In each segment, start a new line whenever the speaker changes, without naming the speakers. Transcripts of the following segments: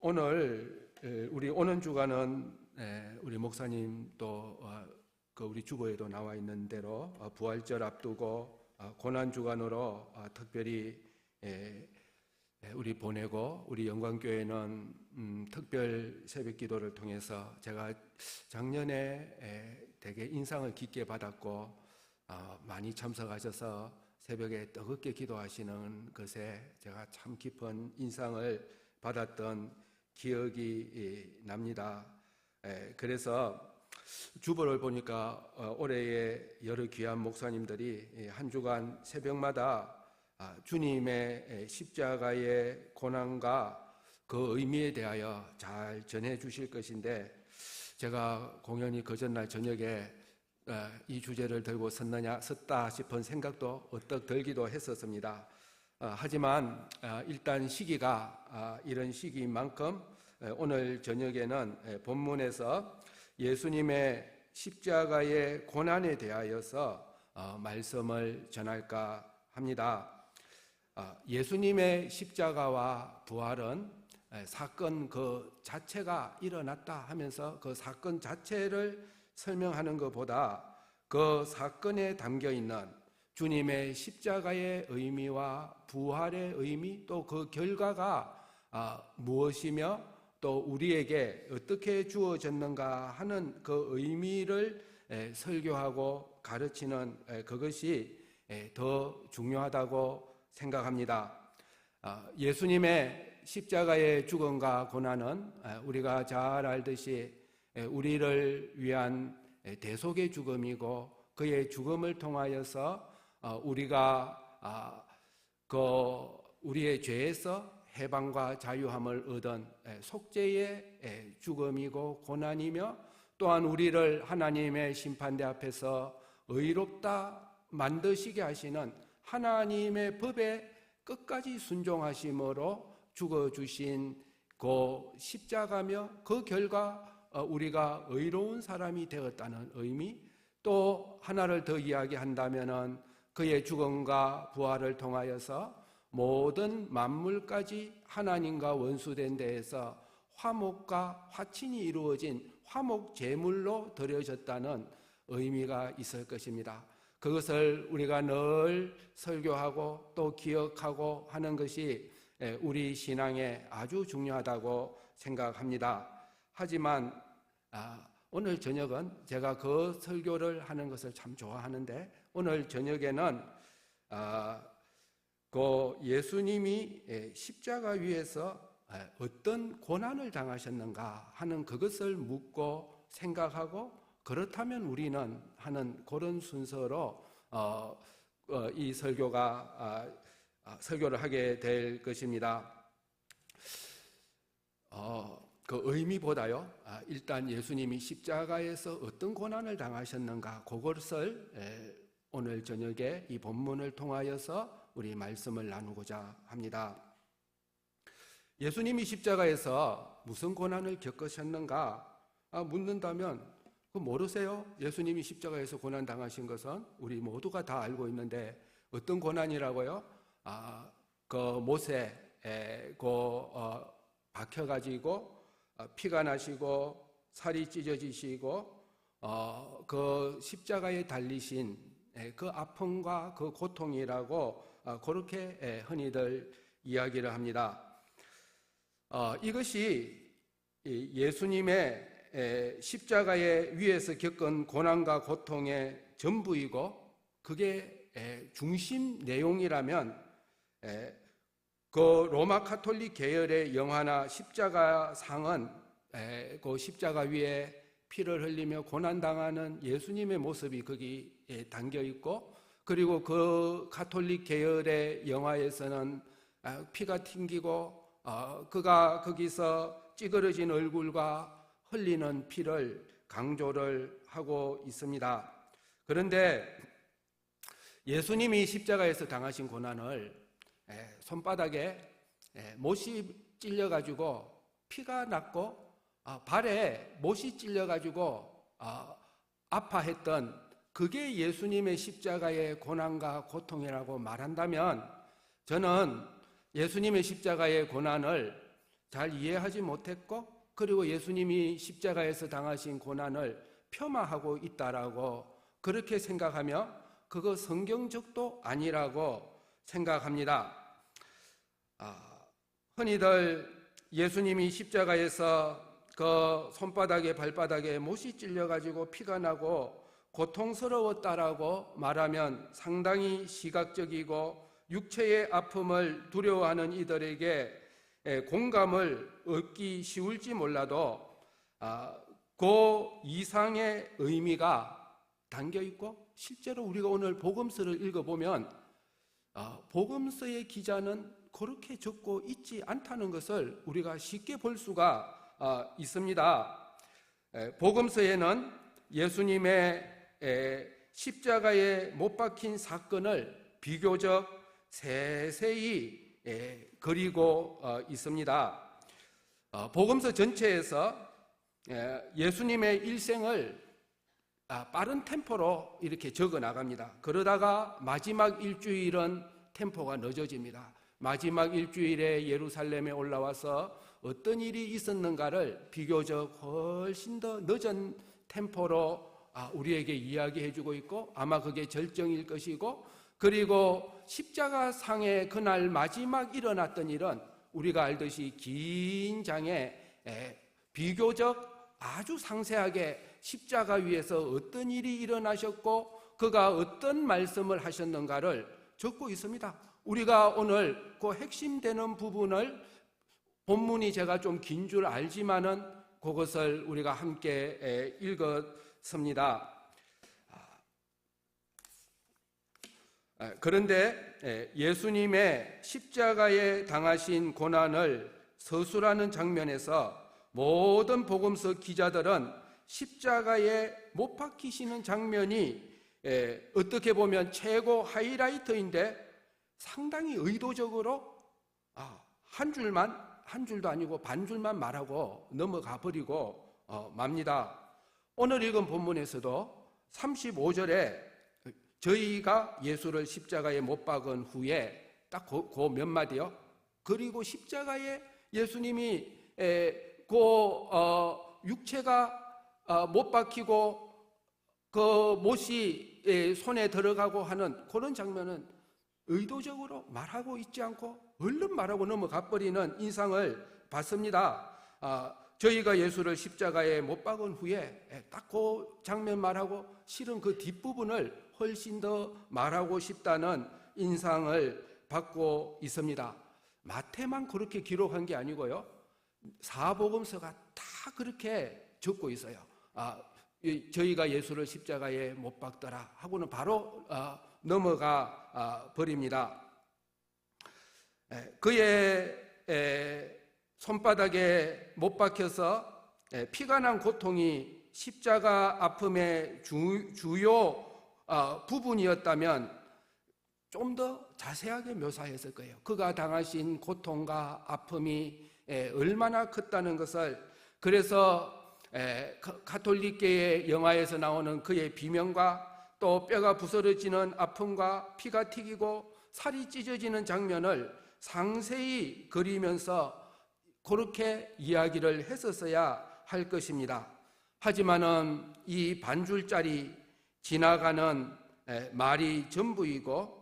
오늘 우리 오는 주간은 우리 목사님 또 우리 주보에도 나와 있는 대로 부활절 앞두고 고난 주간으로 특별히 우리 보내고, 우리 영광교회는 특별 새벽 기도를 통해서 제가 작년에 되게 인상을 깊게 받았고 많이 참석하셔서 새벽에 뜨겁게 기도하시는 것에 제가 참 깊은 인상을 받았던 기억이 납니다. 그래서 주보를 보니까 올해의 여러 귀한 목사님들이 한 주간 새벽마다 주님의 십자가의 고난과 그 의미에 대하여 잘 전해 주실 것인데, 제가 공연히 그 전날 저녁에 이 주제를 들고 섰다 싶은 생각도 어떡 들기도 했었습니다. 하지만 일단 시기가 이런 시기인 만큼 오늘 저녁에는 본문에서 예수님의 십자가의 고난에 대하여서 말씀을 전할까 합니다. 예수님의 십자가와 부활은 사건 그 자체가 일어났다 하면서 그 사건 자체를 설명하는 것보다 그 사건에 담겨 있는 주님의 십자가의 의미와 부활의 의미, 또 그 결과가 무엇이며 또 우리에게 어떻게 주어졌는가 하는 그 의미를 설교하고 가르치는 그것이 더 중요하다고 생각합니다. 예수님의 십자가의 죽음과 고난은 우리가 잘 알듯이 우리를 위한 대속의 죽음이고, 그의 죽음을 통하여서 우리가 우리의 죄에서 해방과 자유함을 얻은 속죄의 죽음이고 고난이며, 또한 우리를 하나님의 심판대 앞에서 의롭다 만드시게 하시는 하나님의 법에 끝까지 순종하심으로 죽어주신 그 십자가며, 그 결과 우리가 의로운 사람이 되었다는 의미, 또 하나를 더 이야기한다면은 그의 죽음과 부활을 통하여서 모든 만물까지 하나님과 원수된 데에서 화목과 화친이 이루어진 화목 제물로 드려졌다는 의미가 있을 것입니다. 그것을 우리가 늘 설교하고 또 기억하고 하는 것이 우리 신앙에 아주 중요하다고 생각합니다. 하지만 오늘 저녁은 제가 그 설교를 하는 것을 참 좋아하는데, 오늘 저녁에는 그 예수님이 십자가 위에서 어떤 고난을 당하셨는가 하는 그것을 묻고 생각하고, 그렇다면 우리는 하는 그런 순서로 이 설교를 하게 될 것입니다. 그 의미보다요, 일단 예수님이 십자가에서 어떤 고난을 당하셨는가, 그것을 오늘 저녁에 이 본문을 통하여서 우리 말씀을 나누고자 합니다. 예수님이 십자가에서 무슨 고난을 겪으셨는가 묻는다면, 모르세요? 예수님이 십자가에서 고난 당하신 것은 우리 모두가 다 알고 있는데, 어떤 고난이라고요? 그 못에 박혀가지고 피가 나시고 살이 찢어지시고 그 십자가에 달리신 그 아픔과 그 고통이라고 그렇게 흔히들 이야기를 합니다. 이것이 예수님의 십자가의 위에서 겪은 고난과 고통의 전부이고, 그게 중심 내용이라면 그 로마 카톨릭 계열의 영화나 십자가상은 그 십자가 위에 피를 흘리며 고난당하는 예수님의 모습이 거기 담겨 있고, 그리고 그 카톨릭 계열의 영화에서는 피가 튕기고 그가 거기서 찌그러진 얼굴과 흘리는 피를 강조를 하고 있습니다. 그런데 예수님이 십자가에서 당하신 고난을 손바닥에 못이 찔려가지고 피가 났고 발에 못이 찔려가지고 아파했던, 그게 예수님의 십자가의 고난과 고통이라고 말한다면, 저는 예수님의 십자가의 고난을 잘 이해하지 못했고, 그리고 예수님이 십자가에서 당하신 고난을 폄하하고 있다라고 그렇게 생각하며 그거 성경적도 아니라고 생각합니다. 흔히들 예수님이 십자가에서 그 손바닥에 발바닥에 못이 찔려가지고 피가 나고 고통스러웠다라고 말하면 상당히 시각적이고 육체의 아픔을 두려워하는 이들에게 공감을 얻기 쉬울지 몰라도 그 이상의 의미가 담겨 있고, 실제로 우리가 오늘 복음서를 읽어보면 복음서의 기자는 그렇게 적고 있지 않다는 것을 우리가 쉽게 볼 수가 있습니다. 복음서에는 예수님의 십자가에 못 박힌 사건을 비교적 세세히 그리고 있습니다. 복음서 전체에서 예수님의 일생을 빠른 템포로 이렇게 적어 나갑니다. 그러다가 마지막 일주일은 템포가 늦어집니다. 마지막 일주일에 예루살렘에 올라와서 어떤 일이 있었는가를 비교적 훨씬 더 늦은 템포로 우리에게 이야기해 주고 있고, 아마 그게 절정일 것이고, 그리고 십자가 상의 그날 마지막 일어났던 일은 우리가 알듯이 긴 장에 비교적 아주 상세하게 십자가 위에서 어떤 일이 일어나셨고 그가 어떤 말씀을 하셨는가를 적고 있습니다. 우리가 오늘 그 핵심되는 부분을, 본문이 제가 좀 긴 줄 알지만은 그것을 우리가 함께 읽었습니다. 그런데 예수님의 십자가에 당하신 고난을 서술하는 장면에서 모든 복음서 기자들은 십자가에 못 박히시는 장면이 어떻게 보면 최고 하이라이트인데 상당히 의도적으로 한 줄도 아니고 반 줄만 말하고 넘어가 버리고 맙니다. 오늘 읽은 본문에서도 35절에 저희가 예수를 십자가에 못 박은 후에 딱 그 몇 마디요. 그리고 십자가에 예수님이 육체가 못 박히고 그 못이 손에 들어가고 하는 그런 장면은 의도적으로 말하고 있지 않고 얼른 말하고 넘어가 버리는 인상을 받습니다. 저희가 예수를 십자가에 못 박은 후에 딱 그 장면 말하고 실은 그 뒷부분을 훨씬 더 말하고 싶다는 인상을 받고 있습니다. 마태만 그렇게 기록한 게 아니고요, 사복음서가 다 그렇게 적고 있어요. 저희가 예수를 십자가에 못 박더라 하고는 바로 넘어가 버립니다. 그의 손바닥에 못 박혀서 피가 난 고통이 십자가 아픔의 주요 부분이었다면 좀 더 자세하게 묘사했을 거예요. 그가 당하신 고통과 아픔이 얼마나 컸다는 것을. 그래서 가톨릭계의 영화에서 나오는 그의 비명과 또 뼈가 부스러지는 아픔과 피가 튀기고 살이 찢어지는 장면을 상세히 그리면서 그렇게 이야기를 했었어야 할 것입니다. 하지만은 이 반줄짜리 지나가는 말이 전부이고,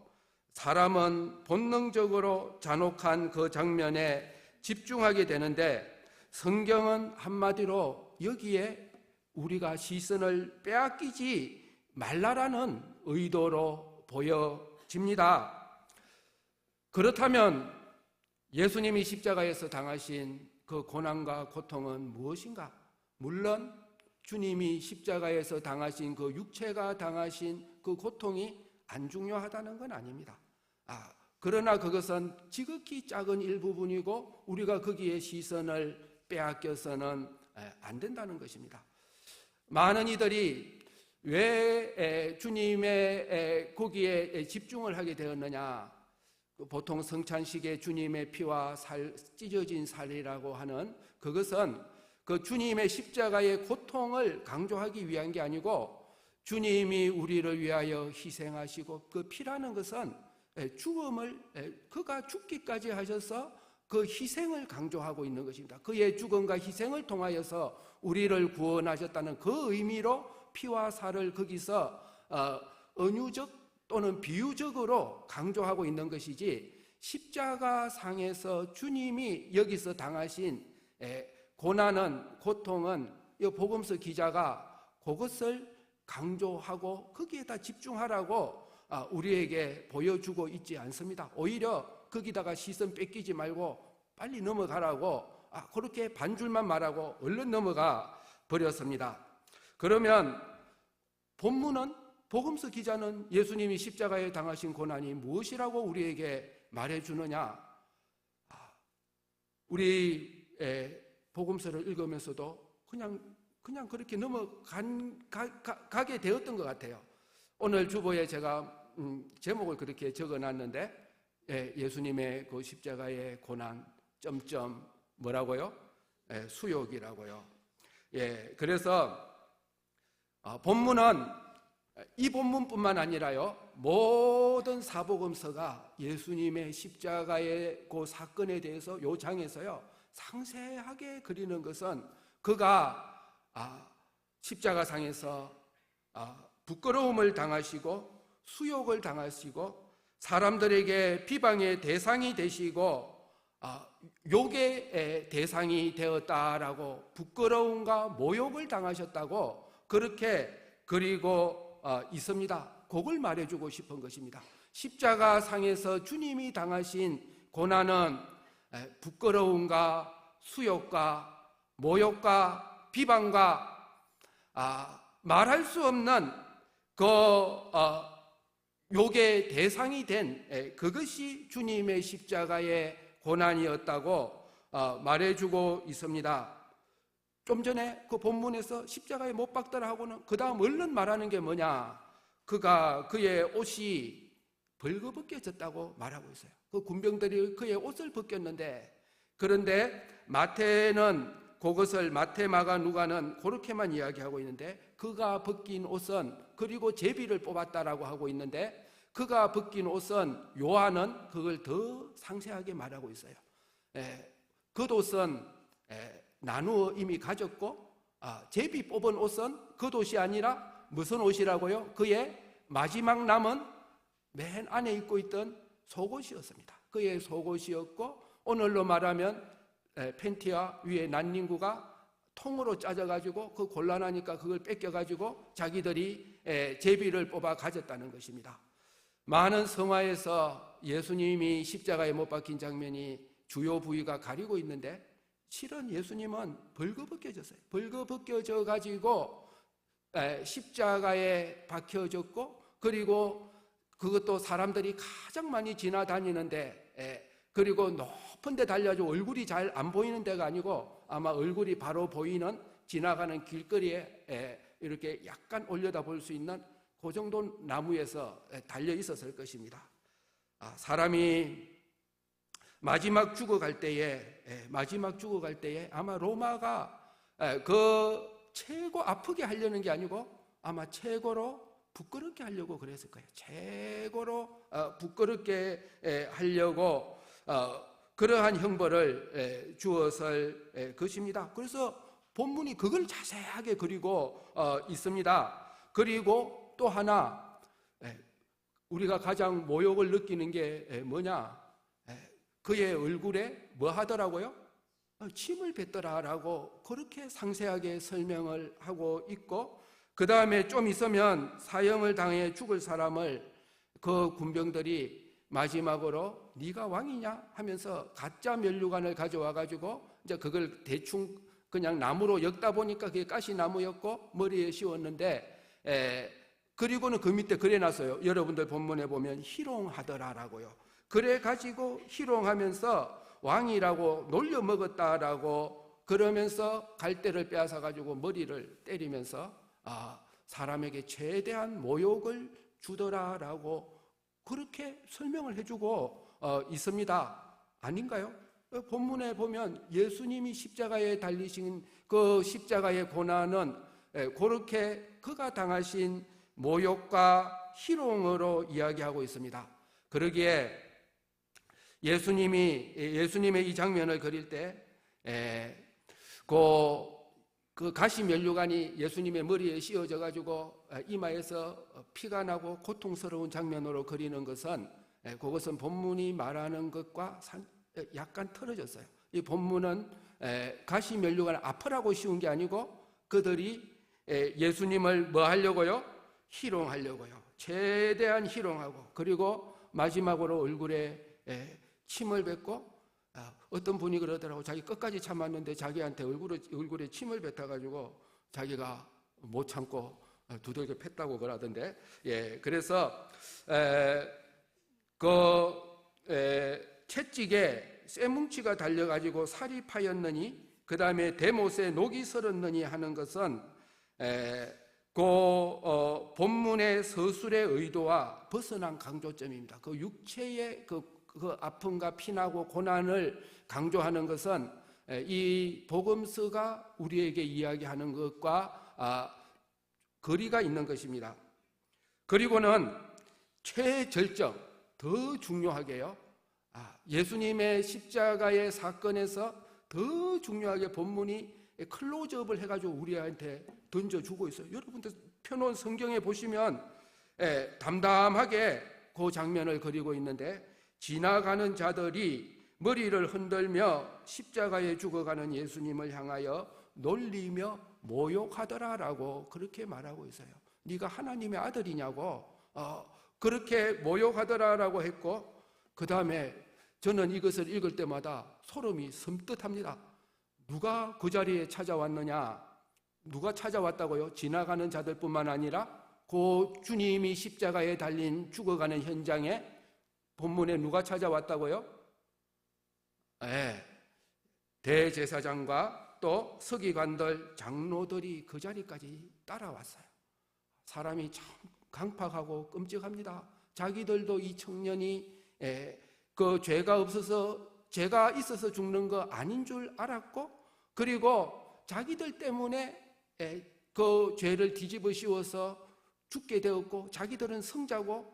사람은 본능적으로 잔혹한 그 장면에 집중하게 되는데, 성경은 한마디로 여기에 우리가 시선을 빼앗기지 말라라는 의도로 보여집니다. 그렇다면 예수님이 십자가에서 당하신 그 고난과 고통은 무엇인가? 물론 주님이 십자가에서 당하신 그 육체가 당하신 그 고통이 안 중요하다는 건 아닙니다. 그러나 그것은 지극히 작은 일부분이고 우리가 거기에 시선을 빼앗겨서는 안 된다는 것입니다. 많은 이들이 왜 주님의 거기에 집중을 하게 되었느냐? 보통 성찬식에 주님의 피와 살, 찢어진 살이라고 하는 그것은 그 주님의 십자가의 고통을 강조하기 위한 게 아니고, 주님이 우리를 위하여 희생하시고 그 피라는 것은 죽음을, 그가 죽기까지 하셔서 그 희생을 강조하고 있는 것입니다. 그의 죽음과 희생을 통하여서 우리를 구원하셨다는 그 의미로 피와 살을 거기서 은유적 또는 비유적으로 강조하고 있는 것이지, 십자가 상에서 주님이 여기서 당하신 고난은, 고통은 이 복음서 기자가 그것을 강조하고 거기에다 집중하라고 우리에게 보여주고 있지 않습니다. 오히려 거기다가 시선 뺏기지 말고 빨리 넘어가라고 그렇게 반줄만 말하고 얼른 넘어가 버렸습니다. 그러면 본문은, 복음서 기자는 예수님이 십자가에 당하신 고난이 무엇이라고 우리에게 말해주느냐? 우리 복음서를 읽으면서도 그냥 그렇게 넘어가게 되었던 것 같아요. 오늘 주보에 제가 제목을 그렇게 적어놨는데, 예수님의 그 십자가의 고난 점점 뭐라고요? 수욕이라고요. 그래서 본문은 이 본문뿐만 아니라요, 모든 사복음서가 예수님의 십자가의 그 사건에 대해서 요 장에서요 상세하게 그리는 것은 그가 십자가상에서 부끄러움을 당하시고 수욕을 당하시고 사람들에게 비방의 대상이 되시고 욕의 대상이 되었다라고, 부끄러움과 모욕을 당하셨다고 그렇게 그리고 있습니다. 그걸 말해주고 싶은 것입니다. 십자가상에서 주님이 당하신 고난은 부끄러움과 수욕과 모욕과 비방과 말할 수 없는 그 욕의 대상이 된 그것이 주님의 십자가의 고난이었다고 말해주고 있습니다. 좀 전에 그 본문에서 십자가에 못 박더라 하고는 그 다음 얼른 말하는 게 뭐냐? 그의 옷이 벌거벗겨졌다고 말하고 있어요. 그 군병들이 그의 옷을 벗겼는데, 그런데 마태는 그것을, 마태, 마가, 누가는 그렇게만 이야기하고 있는데, 그가 벗긴 옷은, 그리고 제비를 뽑았다라고 하고 있는데, 그가 벗긴 옷은 요한은 그걸 더 상세하게 말하고 있어요. 겉옷은 나누어 이미 가졌고, 제비 뽑은 옷은 겉옷이 아니라 무슨 옷이라고요? 그의 마지막 남은 맨 안에 입고 있던 속옷이었습니다. 그의 속옷이었고, 오늘로 말하면 팬티와 위에 난닝구가 통으로 짜져가지고 그 곤란하니까 그걸 뺏겨가지고 자기들이 제비를 뽑아 가졌다는 것입니다. 많은 성화에서 예수님이 십자가에 못 박힌 장면이 주요 부위가 가리고 있는데, 실은 예수님은 벌거벗겨졌어요. 벌거벗겨져 가지고 십자가에 박혀졌고, 그리고 그것도 사람들이 가장 많이 지나다니는데, 그리고 높은 데 달려서 얼굴이 잘 안 보이는 데가 아니고 아마 얼굴이 바로 보이는 지나가는 길거리에 이렇게 약간 올려다 볼 수 있는 그 정도 나무에서 달려 있었을 것입니다. 사람이 마지막 죽어갈 때에 아마 로마가 그 최고 아프게 하려는 게 아니고 아마 최고로 부끄럽게 하려고 그랬을 거예요. 최고로 부끄럽게 하려고 그러한 형벌을 주었을 것입니다. 그래서 본문이 그걸 자세하게 그리고 있습니다. 그리고 또 하나, 우리가 가장 모욕을 느끼는 게 뭐냐? 그의 얼굴에 뭐 하더라고요? 침을 뱉더라라고 그렇게 상세하게 설명을 하고 있고, 그 다음에 좀 있으면 사형을 당해 죽을 사람을 그 군병들이 마지막으로 네가 왕이냐 하면서 가짜 면류관을 가져와 가지고 이제 그걸 대충 그냥 나무로 엮다 보니까 그게 가시나무였고 머리에 씌웠는데, 그리고는 그 밑에 그래놨어요. 여러분들 본문에 보면 희롱하더라라고요. 그래 가지고 희롱하면서 왕이라고 놀려 먹었다라고 그러면서 갈대를 빼앗아 가지고 머리를 때리면서 사람에게 최대한 모욕을 주더라라고 그렇게 설명을 해주고 있습니다. 아닌가요? 본문에 보면 예수님이 십자가에 달리신 그 십자가의 고난은 그렇게 그가 당하신 모욕과 희롱으로 이야기하고 있습니다. 그러기에 예수님의 이 장면을 그릴 때, 그 가시 면류관이 예수님의 머리에 씌워져 가지고 이마에서 피가 나고 고통스러운 장면으로 그리는 것은, 그것은 본문이 말하는 것과 약간 틀어졌어요. 이 본문은 가시 면류관을 아프라고 씌운 게 아니고 그들이 예수님을 뭐 하려고요? 희롱하려고요. 최대한 희롱하고, 그리고 마지막으로 얼굴에 침을 뱉고, 어떤 분이 그러더라고. 자기 끝까지 참았는데 자기한테 얼굴에 침을 뱉어가지고 자기가 못 참고 두들겨 팼다고 그러던데, 그래서 채찍에 쇠뭉치가 달려가지고 살이 파였느니, 그 다음에 대못에 녹이 설었느니 하는 것은 본문의 서술의 의도와 벗어난 강조점입니다. 그 육체의 그 아픔과 피나고 고난을 강조하는 것은 이 복음서가 우리에게 이야기하는 것과 거리가 있는 것입니다. 그리고는 최절정, 더 중요하게요, 예수님의 십자가의 사건에서 더 중요하게 본문이 클로즈업을 해가지고 우리한테 던져주고 있어요. 여러분들 펴놓은 성경에 보시면 담담하게 그 장면을 그리고 있는데, 지나가는 자들이 머리를 흔들며 십자가에 죽어가는 예수님을 향하여 놀리며 모욕하더라라고 그렇게 말하고 있어요. 네가 하나님의 아들이냐고 그렇게 모욕하더라라고 했고, 그 다음에 저는 이것을 읽을 때마다 소름이 섬뜩합니다. 누가 그 자리에 찾아왔느냐? 누가 찾아왔다고요? 지나가는 자들뿐만 아니라 그 주님이 십자가에 달린 죽어가는 현장에 본문에 누가 찾아왔다고요? 대제사장과 또 서기관들, 장로들이 그 자리까지 따라왔어요. 사람이 참 강팍하고 끔찍합니다. 자기들도 이 청년이 그 죄가 있어서 죽는 거 아닌 줄 알았고, 그리고 자기들 때문에 그 죄를 뒤집어 씌워서 죽게 되었고, 자기들은 승자고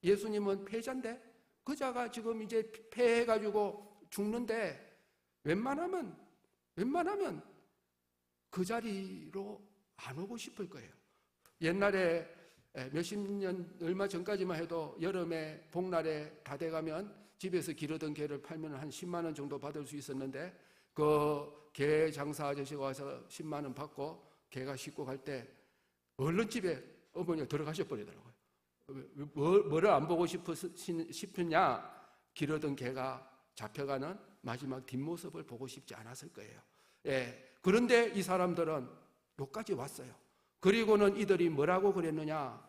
예수님은 패자인데, 그 자가 지금 이제 패해가지고 죽는데 웬만하면 그 자리로 안 오고 싶을 거예요. 옛날에 몇십 년 얼마 전까지만 해도 여름에 복날에 다 돼가면 집에서 기르던 개를 팔면 한 10만 원 정도 받을 수 있었는데, 그 개 장사 아저씨가 와서 10만 원 받고 개가 싣고 갈 때 얼른 집에 어머니가 들어가셔 버리더라고요. 뭐를 안 보고 싶으냐? 기르던 개가 잡혀가는 마지막 뒷모습을 보고 싶지 않았을 거예요. 그런데 이 사람들은 여기까지 왔어요. 그리고는 이들이 뭐라고 그랬느냐?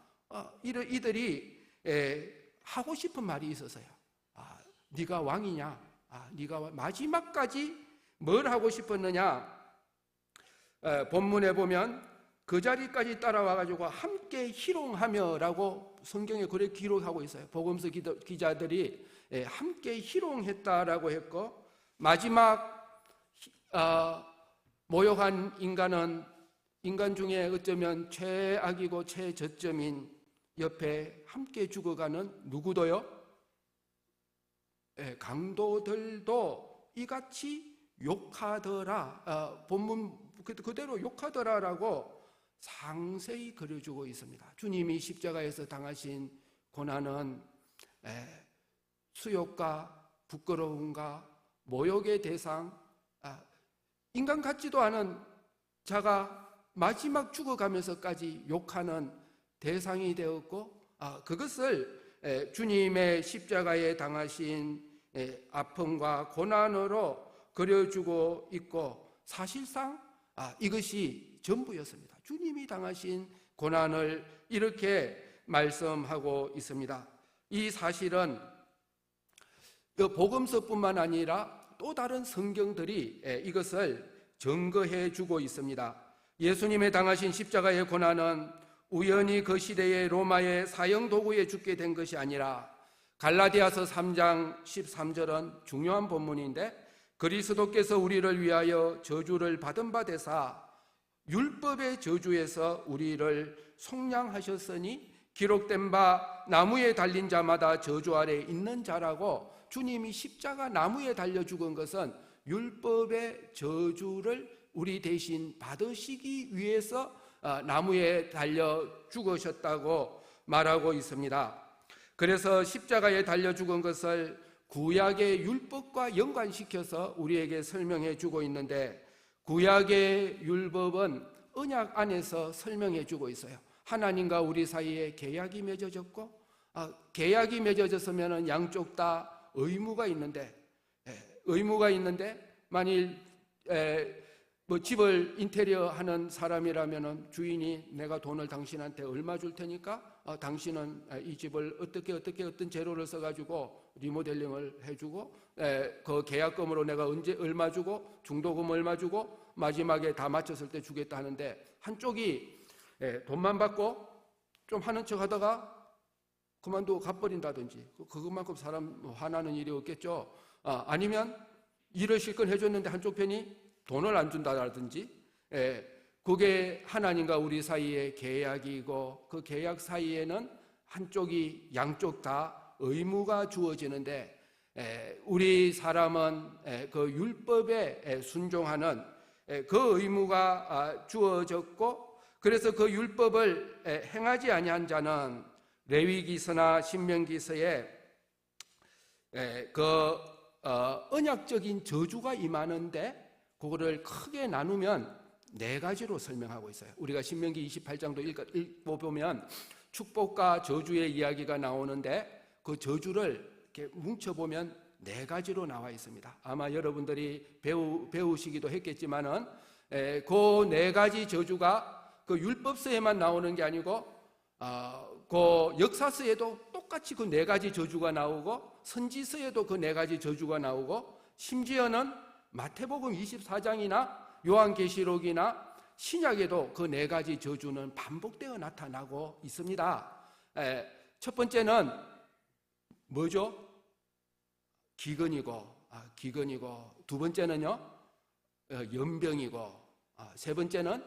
이들이 하고 싶은 말이 있었어요. 네가 왕이냐? 네가 마지막까지 뭘 하고 싶었느냐? 본문에 보면 그 자리까지 따라와가지고 함께 희롱하며라고 성경에 그렇게 기록하고 있어요. 복음서 기자들이 함께 희롱했다라고 했고, 마지막 모욕한 인간 중에 어쩌면 최악이고 최저점인 옆에 함께 죽어가는 누구도요? 강도들도 이같이 욕하더라, 본문 그대로 욕하더라라고 상세히 그려주고 있습니다. 주님이 십자가에서 당하신 고난은 수욕과 부끄러움과 모욕의 대상, 인간 같지도 않은 자가 마지막 죽어가면서까지 욕하는 대상이 되었고, 그것을 주님의 십자가에 당하신 아픔과 고난으로 그려주고 있고, 사실상 이것이 전부였습니다. 주님이 당하신 고난을 이렇게 말씀하고 있습니다. 이 사실은 복음서뿐만 아니라 또 다른 성경들이 이것을 증거해 주고 있습니다. 예수님의 당하신 십자가의 고난은 우연히 그 시대의 로마의 사형 도구에 죽게 된 것이 아니라, 갈라디아서 3장 13절은 중요한 본문인데, 그리스도께서 우리를 위하여 저주를 받은 바 되사 율법의 저주에서 우리를 속량하셨으니 기록된 바 나무에 달린 자마다 저주 아래 있는 자라고 주님이 십자가 나무에 달려 죽은 것은 율법의 저주를 우리 대신 받으시기 위해서 나무에 달려 죽으셨다고 말하고 있습니다. 그래서 십자가에 달려 죽은 것을 구약의 율법과 연관시켜서 우리에게 설명해 주고 있는데, 구약의 율법은 언약 안에서 설명해 주고 있어요. 하나님과 우리 사이에 계약이 맺어졌고, 계약이 맺어졌으면 양쪽 다 의무가 있는데 만일 집을 인테리어 하는 사람이라면 주인이 내가 돈을 당신한테 얼마 줄 테니까 당신은 이 집을 어떤 재료를 써가지고 리모델링을 해주고, 그 계약금으로 내가 언제 얼마 주고 중도금 얼마 주고 마지막에 다 마쳤을 때 주겠다 하는데, 한쪽이 돈만 받고 좀 하는 척 하다가 그만두고 가버린다든지, 그것만큼 사람 화나는 일이 없겠죠. 아니면 일을 실컷 해줬는데 한쪽 편이 돈을 안 준다든지, 그게 하나님과 우리 사이의 계약이고, 그 계약 사이에는 한쪽이 양쪽 다 의무가 주어지는데, 우리 사람은 그 율법에 순종하는 그 의무가 주어졌고, 그래서 그 율법을 행하지 아니한 자는 레위기서나 신명기서에 그 언약적인 저주가 임하는데, 그거를 크게 나누면 4가지로 설명하고 있어요. 우리가 신명기 28장도 읽어보면 축복과 저주의 이야기가 나오는데, 그 저주를 이렇게 뭉쳐보면 4가지로 나와 있습니다. 아마 여러분들이 배우시기도 했겠지만은, 그 4가지 저주가 그 율법서에만 나오는 게 아니고, 그 역사서에도 똑같이 그 4가지 저주가 나오고, 선지서에도 그 4가지 저주가 나오고, 심지어는 마태복음 24장이나 요한계시록이나 신약에도 그 4가지 저주는 반복되어 나타나고 있습니다. 첫 번째는 뭐죠? 기근이고, 두 번째는요, 연병이고, 세 번째는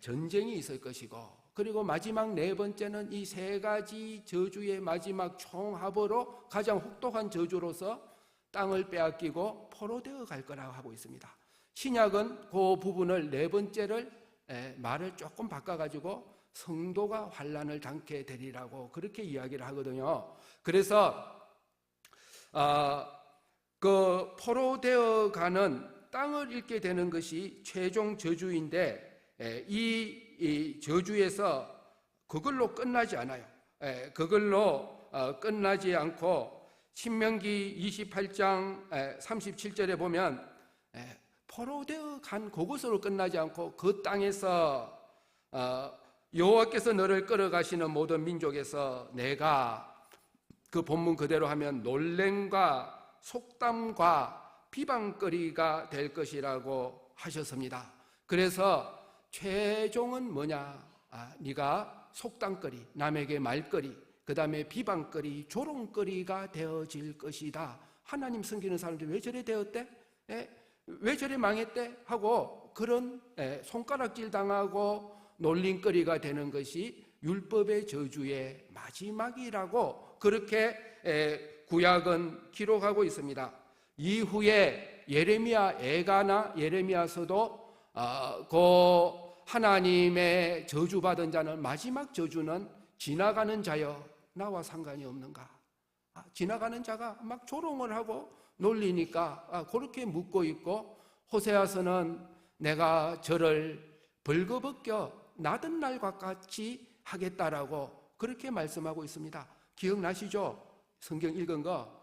전쟁이 있을 것이고, 그리고 마지막 4번째는 이 3가지 저주의 마지막 총합으로 가장 혹독한 저주로서 땅을 빼앗기고 포로되어 갈 거라고 하고 있습니다. 신약은 그 부분을 4번째를 말을 조금 바꿔가지고 성도가 환난을 당게 되리라고 그렇게 이야기를 하거든요. 그래서 그 포로되어 가는 땅을 잃게 되는 것이 최종 저주인데, 이 저주에서 그걸로 끝나지 않아요. 그걸로 끝나지 않고, 신명기 28장 37절에 보면 포로되어 간 그곳으로 끝나지 않고, 그 땅에서 여호와께서 너를 끌어가시는 모든 민족에서 내가, 그 본문 그대로 하면 놀램과 속담과 비방거리가 될 것이라고 하셨습니다. 그래서 최종은 뭐냐? 네가 속담거리, 남에게 말거리, 그 다음에 비방거리, 조롱거리가 되어질 것이다. 하나님 섬기는 사람들이 왜 저래 되었대? 왜 저래 망했대? 하고 그런 손가락질 당하고 놀림거리가 되는 것이 율법의 저주의 마지막이라고 그렇게 구약은 기록하고 있습니다. 이후에 예레미야 애가나 예레미야서도 그 하나님의 저주받은 자는, 마지막 저주는 지나가는 자여 나와 상관이 없는가? 지나가는 자가 막 조롱을 하고 놀리니까 그렇게 묻고 있고, 호세아서는 내가 저를 벌거벗겨 나던 날과 같이 하겠다라고 그렇게 말씀하고 있습니다. 기억나시죠? 성경 읽은 거.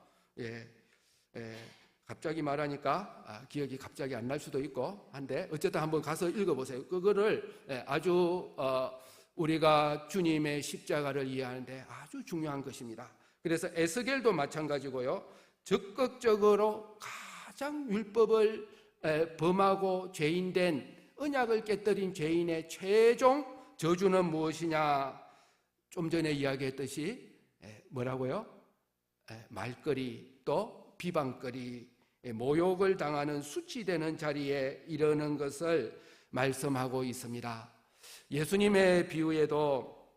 갑자기 말하니까 기억이 갑자기 안 날 수도 있고 한데, 어쨌든 한번 가서 읽어보세요. 그거를 아주 우리가 주님의 십자가를 이해하는데 아주 중요한 것입니다. 그래서 에스겔도 마찬가지고요. 적극적으로 가장 율법을 범하고 죄인된, 언약을 깨뜨린 죄인의 최종 저주는 무엇이냐? 좀 전에 이야기했듯이 뭐라고요? 말거리, 또 비방거리, 모욕을 당하는 수치되는 자리에 이르는 것을 말씀하고 있습니다. 예수님의 비유에도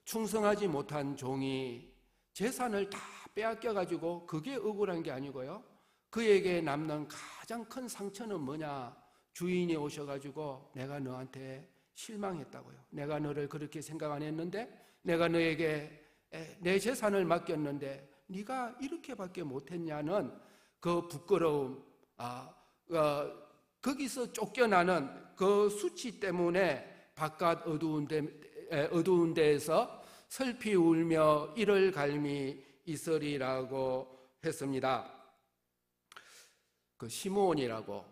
충성하지 못한 종이 재산을 다 빼앗겨 가지고 그게 억울한 게 아니고요. 그에게 남는 가장 큰 상처는 뭐냐? 주인이 오셔가지고 내가 너한테 실망했다고요. 내가 너를 그렇게 생각 안 했는데, 내가 너에게 내 재산을 맡겼는데 네가 이렇게밖에 못했냐는 그 부끄러움, 거기서 쫓겨나는 그 수치 때문에 바깥 어두운 데에서 슬피 울며 이를 갈미 있으리라고 했습니다. 그 시므온이라고,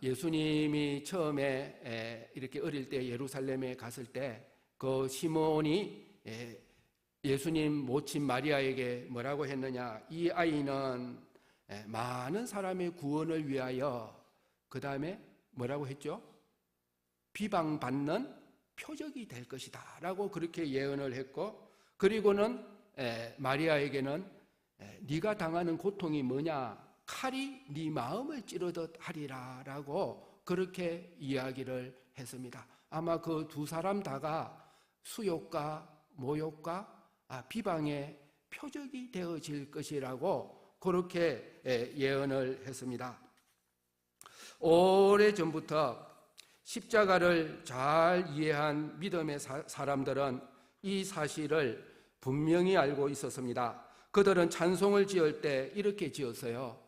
예수님이 처음에 이렇게 어릴 때 예루살렘에 갔을 때 그 시므온이 예수님 모친 마리아에게 뭐라고 했느냐? 이 아이는 많은 사람의 구원을 위하여, 그 다음에 뭐라고 했죠? 비방받는 표적이 될 것이다 라고 그렇게 예언을 했고, 그리고는 마리아에게는 네가 당하는 고통이 뭐냐? 칼이 네 마음을 찌르듯 하리라 라고 그렇게 이야기를 했습니다. 아마 그 두 사람 다가 수욕과 모욕과 비방의 표적이 되어질 것이라고 그렇게 예언을 했습니다. 오래전부터 십자가를 잘 이해한 믿음의 사람들은 이 사실을 분명히 알고 있었습니다. 그들은 찬송을 지을 때 이렇게 지었어요.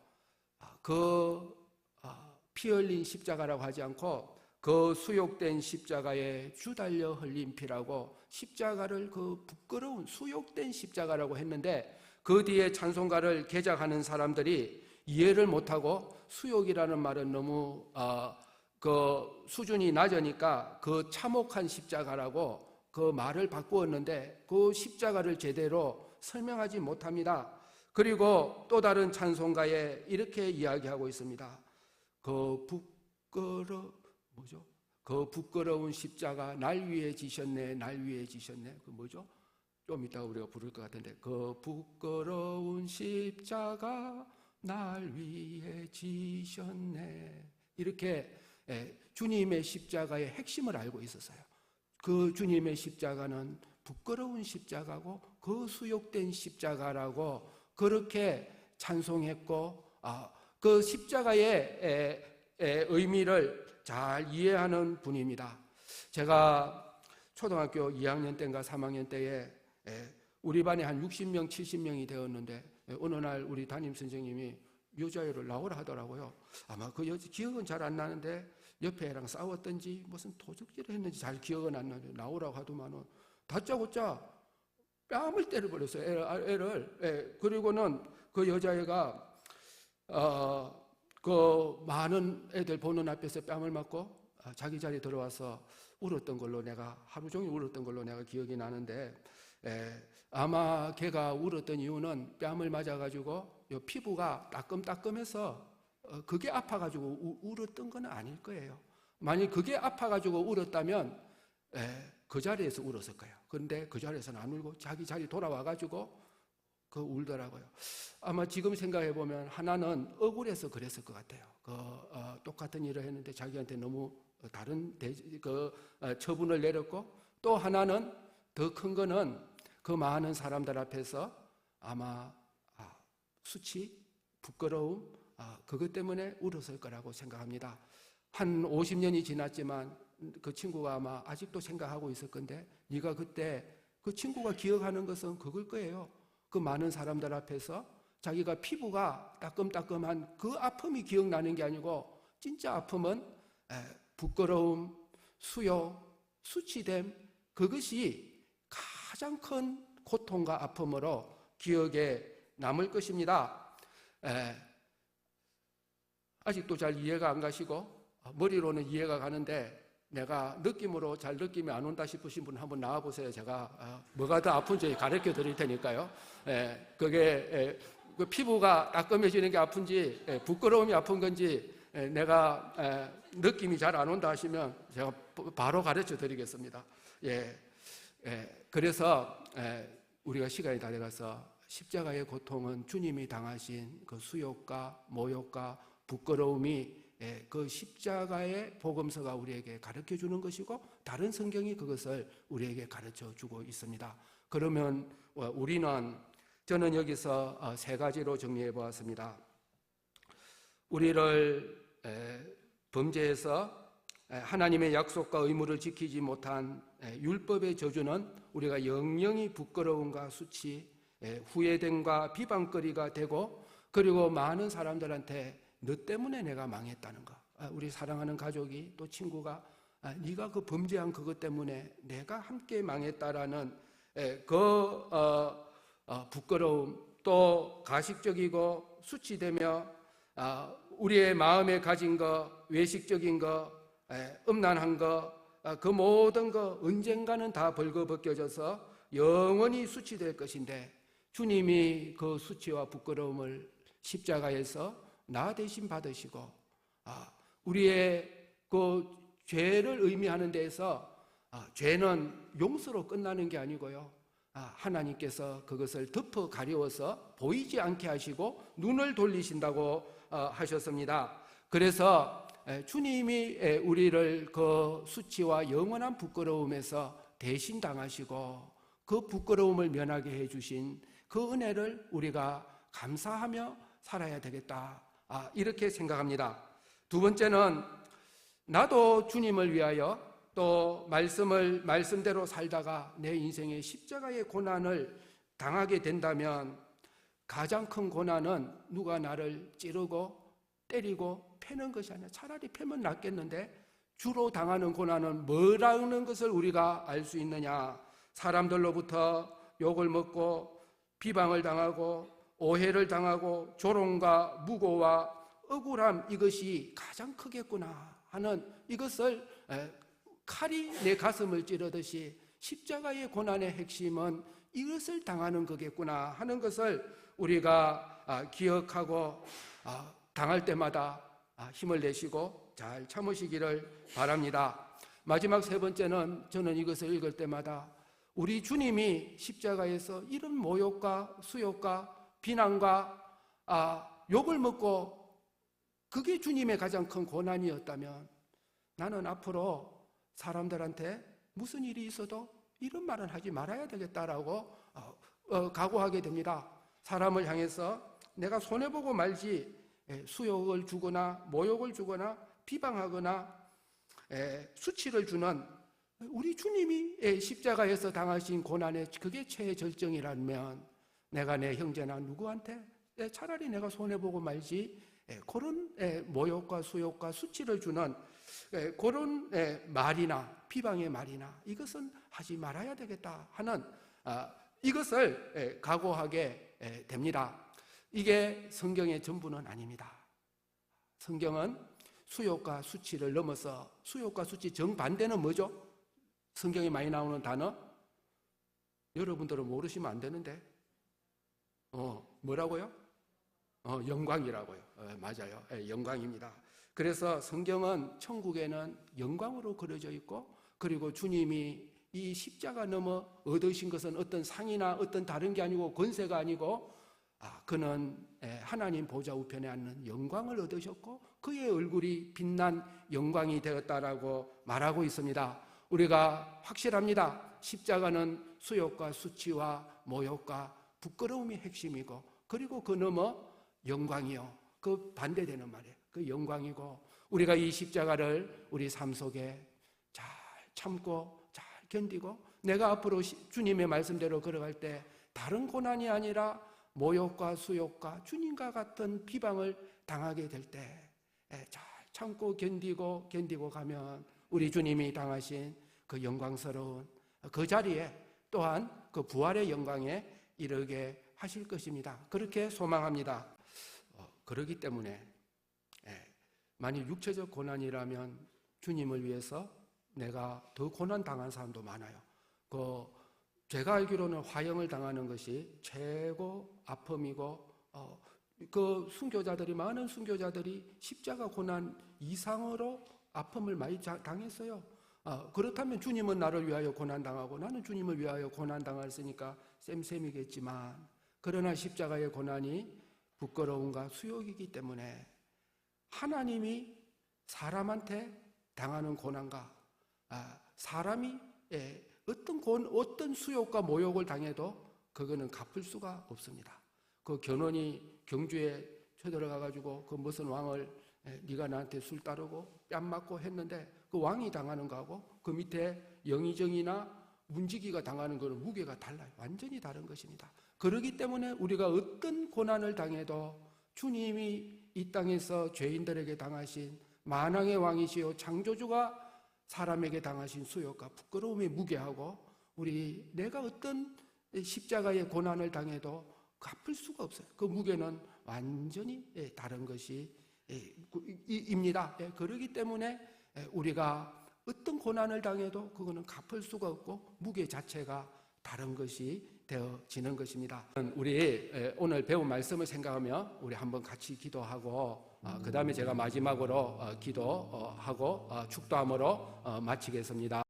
피 흘린 십자가라고 하지 않고 그 수욕된 십자가에 주 달려 흘린 피라고, 십자가를 그 부끄러운 수욕된 십자가라고 했는데, 그 뒤에 찬송가를 개작하는 사람들이 이해를 못하고 수욕이라는 말은 너무 그 수준이 낮으니까 그 참혹한 십자가라고 그 말을 바꾸었는데, 그 십자가를 제대로 설명하지 못합니다. 그리고 또 다른 찬송가에 이렇게 이야기하고 있습니다. 그 부끄러운 십자가 날 위해 지셨네, 날 위해 지셨네. 그 뭐죠? 좀 이따 우리가 부를 것 같은데, 그 부끄러운 십자가 날 위해 지셨네. 이렇게 주님의 십자가의 핵심을 알고 있었어요. 그 주님의 십자가는 부끄러운 십자가고 그 수욕된 십자가라고 그렇게 찬송했고, 그 십자가의 의미를 잘 이해하는 분입니다. 제가 초등학교 2학년 때인가 3학년 때에 우리 반에 한 60명, 70명이 되었는데 어느 날 우리 담임선생님이 여자애를 나오라 하더라고요. 아마 그 기억은 잘 안 나는데 옆에 애랑 싸웠던지 무슨 도적질을 했는지 잘 기억은 안 나는데 나오라고 하더만은 다짜고짜 뺨을 때려버렸어요. 애를. 그리고는 그 여자애가 그 많은 애들 보는 앞에서 뺨을 맞고 자기 자리에 들어와서 울었던 걸로, 내가 하루 종일 울었던 걸로 내가 기억이 나는데, 아마 걔가 울었던 이유는 뺨을 맞아가지고 피부가 따끔따끔해서 그게 아파가지고 울었던 건 아닐 거예요. 만약 그게 아파가지고 울었다면 그 자리에서 울었을 거예요. 그런데 그 자리에서는 안 울고 자기 자리 돌아와가지고 울더라고요. 아마 지금 생각해보면 하나는 억울해서 그랬을 것 같아요. 똑같은 일을 했는데 자기한테 너무 다른 처분을 내렸고, 또 하나는 더 큰 거는 그 많은 사람들 앞에서 아마 수치, 부끄러움, 그것 때문에 울었을 거라고 생각합니다. 한 50년이 지났지만 그 친구가 아마 아직도 생각하고 있을 건데, 네가 그때 그 친구가 기억하는 것은 그걸 거예요. 그 많은 사람들 앞에서 자기가 피부가 따끔따끔한 그 아픔이 기억나는 게 아니고, 진짜 아픔은 부끄러움, 수욕, 수치됨, 그것이 가장 큰 고통과 아픔으로 기억에 남을 것입니다. 아직도 잘 이해가 안 가시고 머리로는 이해가 가는데 내가 느낌으로 잘 느낌이 안 온다 싶으신 분 한번 나와보세요. 제가 뭐가 더 아픈지 가르쳐 드릴 테니까요. 그게 그 피부가 따끔해지는 게 아픈지 부끄러움이 아픈 건지 내가 느낌이 잘 안 온다 하시면 제가 바로 가르쳐 드리겠습니다. 그래서 우리가 시간이 다 돼가서 십자가의 고통은 주님이 당하신 그 수욕과 모욕과 부끄러움이 그 십자가의 복음서가 우리에게 가르쳐 주는 것이고, 다른 성경이 그것을 우리에게 가르쳐 주고 있습니다. 그러면 우리는 저는 여기서 세 가지로 정리해 보았습니다. 우리를 범죄에서 하나님의 약속과 의무를 지키지 못한 율법의 저주는 우리가 영영이 부끄러움과 수치, 후회됨과 비방거리가 되고, 그리고 많은 사람들한테 너 때문에 내가 망했다는 거, 우리 사랑하는 가족이 또 친구가 네가 그 범죄한 그것 때문에 내가 함께 망했다라는 그 부끄러움, 또 가식적이고 수치되며 우리의 마음에 가진 거, 외식적인 거, 음란한 거, 그 모든 거 언젠가는 다 벌거벗겨져서 영원히 수치될 것인데, 주님이 그 수치와 부끄러움을 십자가에서 나 대신 받으시고, 우리의 그 죄를 의미하는 데에서 죄는 용서로 끝나는 게 아니고요, 하나님께서 그것을 덮어 가려워서 보이지 않게 하시고 눈을 돌리신다고 하셨습니다. 그래서 주님이 우리를 그 수치와 영원한 부끄러움에서 대신 당하시고 그 부끄러움을 면하게 해주신 그 은혜를 우리가 감사하며 살아야 되겠다, 이렇게 생각합니다. 두 번째는 나도 주님을 위하여 또 말씀대로 살다가 내 인생의 십자가의 고난을 당하게 된다면, 가장 큰 고난은 누가 나를 찌르고 때리고 패는 것이 아니라 차라리 패면 낫겠는데, 주로 당하는 고난은 뭐라는 것을 우리가 알 수 있느냐? 사람들로부터 욕을 먹고 비방을 당하고 오해를 당하고 조롱과 무고와 억울함, 이것이 가장 크겠구나 하는, 이것을 칼이 내 가슴을 찌르듯이 십자가의 고난의 핵심은 이것을 당하는 거겠구나 하는 것을 우리가 기억하고 당할 때마다 힘을 내시고 잘 참으시기를 바랍니다. 마지막 세 번째는, 저는 이것을 읽을 때마다 우리 주님이 십자가에서 이런 모욕과 수욕과 비난과 욕을 먹고 그게 주님의 가장 큰 고난이었다면, 나는 앞으로 사람들한테 무슨 일이 있어도 이런 말은 하지 말아야 되겠다라고 각오하게 됩니다. 사람을 향해서 내가 손해보고 말지 수욕을 주거나 모욕을 주거나 비방하거나 수치를 주는 우리 주님이 십자가에서 당하신 고난의 그게 최절정이라면, 내가 내 형제나 누구한테 차라리 내가 손해보고 말지 그런 모욕과 수욕과 수치를 주는 그런 말이나 비방의 말이나 이것은 하지 말아야 되겠다 하는 이것을 각오하게 됩니다. 이게 성경의 전부는 아닙니다. 성경은 수욕과 수치를 넘어서, 수욕과 수치 정반대는 뭐죠? 성경에 많이 나오는 단어 여러분들은 모르시면 안 되는데 뭐라고요? 영광이라고요. 맞아요. 영광입니다. 그래서 성경은 천국에는 영광으로 그려져 있고, 그리고 주님이 이 십자가 넘어 얻으신 것은 어떤 상이나 어떤 다른 게 아니고 권세가 아니고, 그는 하나님 보좌 우편에 앉는 영광을 얻으셨고 그의 얼굴이 빛난 영광이 되었다라고 말하고 있습니다. 우리가 확실합니다. 십자가는 수욕과 수치와 모욕과 부끄러움이 핵심이고, 그리고 그 넘어 영광이요, 그 반대되는 말이에요. 그 영광이고, 우리가 이 십자가를 우리 삶 속에 잘 참고 잘 견디고, 내가 앞으로 주님의 말씀대로 걸어갈 때 다른 고난이 아니라 모욕과 수욕과 주님과 같은 비방을 당하게 될 때 잘 참고 견디고 가면 우리 주님이 당하신 그 영광스러운 그 자리에 또한 그 부활의 영광에 이르게 하실 것입니다. 그렇게 소망합니다. 그렇기 때문에 만약 육체적 고난이라면 주님을 위해서 내가 더 고난 당한 사람도 많아요. 제가 알기로는 화형을 당하는 것이 최고 아픔이고, 그 많은 순교자들이 십자가 고난 이상으로 아픔을 많이 당했어요. 그렇다면 주님은 나를 위하여 고난당하고 나는 주님을 위하여 고난당했으니까 쌤쌤이겠지만, 그러나 십자가의 고난이 부끄러움과 수욕이기 때문에 하나님이 사람한테 당하는 고난과 사람이 어떤 수욕과 모욕을 당해도 그거는 갚을 수가 없습니다. 그 견훤이 경주에 쳐들어가 가지고 그 무슨 왕을 네가 나한테 술 따르고 뺨 맞고 했는데 그 왕이 당하는 거하고 그 밑에 영의정이나 문지기가 당하는 거는 무게가 달라요. 완전히 다른 것입니다. 그렇기 때문에 우리가 어떤 고난을 당해도 주님이 이 땅에서 죄인들에게 당하신 만왕의 왕이시요 창조주가 사람에게 당하신 수욕과 부끄러움의 무게하고 내가 어떤 십자가의 고난을 당해도 갚을 수가 없어요. 그 무게는 완전히 다른 것이 입니다. 그렇기 때문에 우리가 어떤 고난을 당해도 그거는 갚을 수가 없고 무게 자체가 다른 것이 되어지는 것입니다. 우리 오늘 배운 말씀을 생각하며 우리 한번 같이 기도하고 그 다음에 제가 마지막으로 기도하고 축도함으로 마치겠습니다.